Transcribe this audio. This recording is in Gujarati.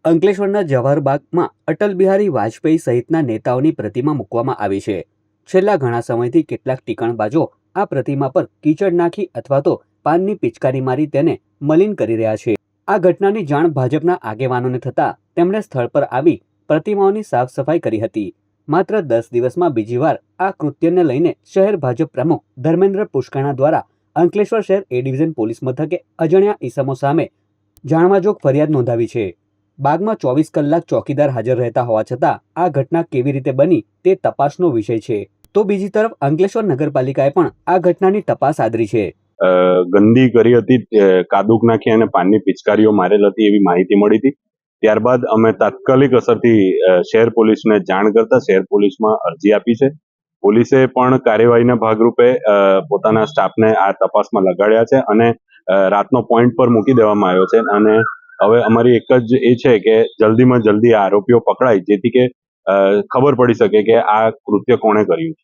અંકલેશ્વરના જવાહર બાગમાં અટલ બિહારી વાજપેયી સહિતના નેતાઓની પ્રતિમા મૂકવામાં આવી છે. છેલ્લા ઘણા સમયથી કેટલાક ટીકણબાજો આ પ્રતિમા પર કીચડ નાખી અથવા તો પાનની પિચકારી મારી તેને મલિન કરી રહ્યા છે. આ ઘટનાની જાણ ભાજપના આગેવાનોને થતાં તેમણે સ્થળ પર આવી પ્રતિમાઓની સાફ સફાઈ કરી હતી. માત્ર 10 દિવસમાં બીજી વાર આ કૃત્યને લઈને શહેર ભાજપ પ્રમુખ ધર્મેન્દ્ર પુષ્કણા દ્વારા અંકલેશ્વર શહેર એ ડિવિઝન પોલીસ મથકે અજાણ્યા ઈસમો સામે જાણવાજોગ ફરિયાદ નોંધાવી છે. બાગમાં 24 કલાક ચોકીદાર હાજર રહેતા હોવા છતાં આ ઘટના કેવી રીતે બની તે તપાસનો વિષય છે. તો બીજી તરફ અંકલેશ્વર નગરપાલિકાએ પણ આ ઘટનાની તપાસ આદરી છે. ગંદી કરી હતી, કાદુક નાખી અને પાનની પિચકારીઓ મારેલ હતી એવી માહિતી મળી હતી. ત્યારબાદ અમે તાત્કાલિક અસરથી શહેર પોલીસને જાણ કરતા શહેર પોલીસમાં અરજી આપી છે. પોલીસે પણ કાર્યવાહીના ભાગરૂપે પોતાના સ્ટાફને આ તપાસમાં લગાડ્યા છે અને રાતનો પોઈન્ટ પર મૂકી દેવામાં આવ્યો છે. અને હવે અમારી એક જ એ છે કે જલ્દીમાં જલ્દી આરોપીઓ પકડાય, જેથી કે ખબર પડી શકે કે આ કૃત્ય કોણે કર્યું છે.